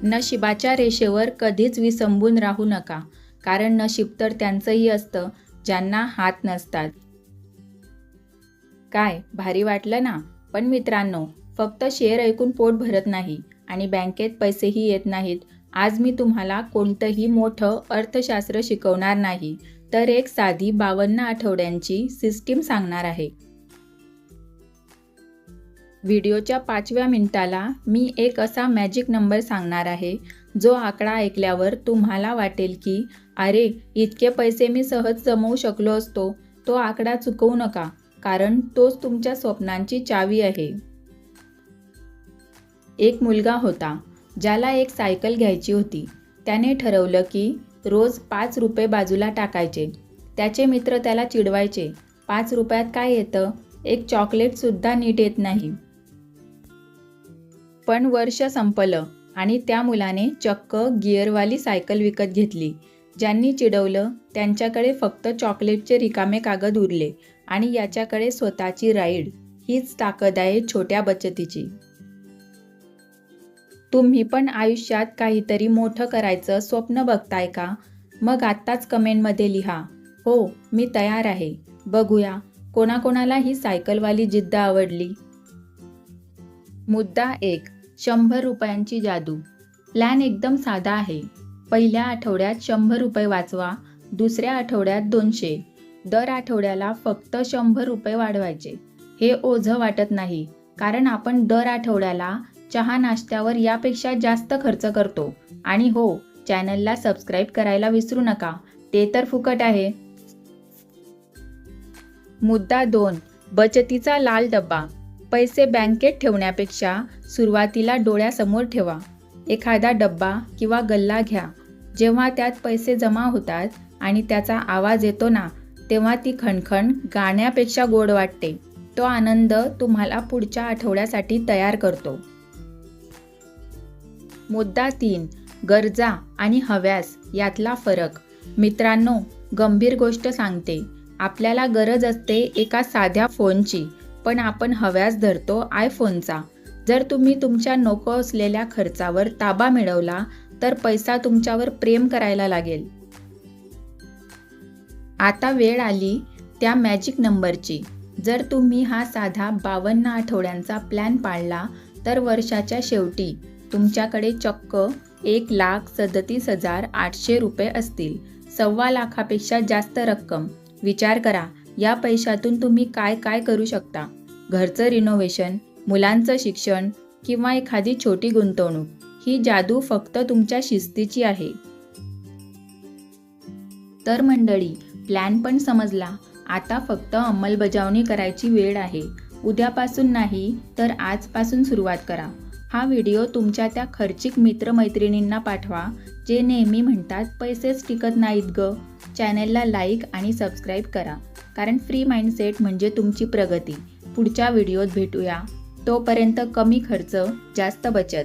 नशिबाच्या रेषेवर कधीच विसंबून राहू नका, कारण नशीब तर त्यांचंही असतं ज्यांना हात नसतात. काय भारी वाटलं ना? पण मित्रांनो, फक्त शेअर ऐकून पोट भरत नाही आणि बँकेत पैसेही येत नाहीत. आज मी तुम्हाला कोणतंही मोठं अर्थशास्त्र शिकवणार नाही, तर एक साधी 52 आठवड्यांची सिस्टीम सांगणार आहे. व्हिडिओच्या 5व्या मिनिटाला मी एक असा मॅजिक नंबर सांगणार आहे, जो आकडा ऐकल्यावर तुम्हाला वाटेल की अरे, इतके पैसे मी सहज जमवू शकलो असतो. तो आकडा चुकवू नका, कारण तोच तुमच्या स्वप्नांची चावी आहे. एक मुलगा होता, ज्याला एक सायकल घ्यायची होती. त्याने ठरवलं की रोज 5 रुपये बाजूला टाकायचे. त्याचे मित्र त्याला चिडवायचे, 5 रुपयात काय येतं? एक चॉकलेटसुद्धा नीट येत नाही. पण वर्ष संपलं आणि त्या मुलाने चक्क गिअरवाली सायकल विकत घेतली. ज्यांनी चिडवलं त्यांच्याकडे फक्त चॉकलेटचे रिकामे कागद उरले आणि याच्याकडे स्वतःची राईड. हीच ताकद आहे छोट्या बचतीची. तुम्ही पण आयुष्यात काहीतरी मोठं करायचं स्वप्न बघताय का? मग आत्ताच कमेंटमध्ये लिहा, हो मी तयार आहे. बघूया कोणाकोणाला ही सायकलवाली जिद्द आवडली. मुद्दा 1. 100 रुपयांची जादू. प्लॅन एकदम साधा आहे. पहिल्या आठवड्यात 100 रुपये वाचवा, दुसऱ्या आठवड्यात 200. दर आठवड्याला फक्त 100 रुपये वाढवायचे. हे ओझं वाटत नाही, कारण आपण दर आठवड्याला चहा नाश्त्यावर यापेक्षा जास्त खर्च करतो. आणि हो, चॅनलला सबस्क्राईब करायला विसरू नका, ते तर फुकट आहे. मुद्दा 2. बचतीचा लाल डब्बा. पैसे बँकेत ठेवण्यापेक्षा सुरुवातीला डोळ्यासमोर ठेवा. एखादा डब्बा किंवा गल्ला घ्या. जेव्हा त्यात पैसे जमा होतात आणि त्याचा आवाज येतो ना, तेव्हा ती खणखण गाण्यापेक्षा गोड वाटते. तो आनंद तुम्हाला पुढच्या आठवड्यासाठी तयार करतो. मुद्दा 3. गरजा आणि हव्यास यातला फरक. मित्रांनो, गंभीर गोष्ट सांगते. आपल्याला गरज असते एका साध्या फोनची, पण आपण हव्यास धरतो आयफोनचा. जर तुम्ही तुमच्या नको असलेल्या खर्चावर ताबा मिळवला, तर पैसा तुमच्यावर प्रेम करायला लागेल. आता वेळ आली त्या मॅजिक नंबरची. जर तुम्ही हा साधा 52 आठवड्यांचा प्लॅन पाळला, तर वर्षाच्या शेवटी तुमच्याकडे चक्क 1,37,800 रुपये असतील. 1.25 लाखापेक्षा जास्त रक्कम. विचार करा, या पैशातून तुम्ही काय काय करू शकता. घरचं रिनोव्हेशन, मुलांचं शिक्षण किंवा एखादी छोटी गुंतवणूक. ही जादू फक्त तुमच्या शिस्तीची आहे. तर मंडळी, प्लॅन पण समजला. आता फक्त अंमलबजावणी करायची वेळ आहे. उद्यापासून नाही, तर आजपासून सुरुवात करा. हा व्हिडिओ तुमच्या त्या खर्चिक मित्रमैत्रिणींना पाठवा, जे नेहमी म्हणतात पैसेच टिकत नाहीत ग. चॅनलला लाईक आणि सबस्क्राईब करा, कारण फ्री माइंडसेट म्हणजे तुमची प्रगती. पुढच्या व्हिडिओत भेटूया. तोपर्यंत कमी खर्च, जास्त बचत.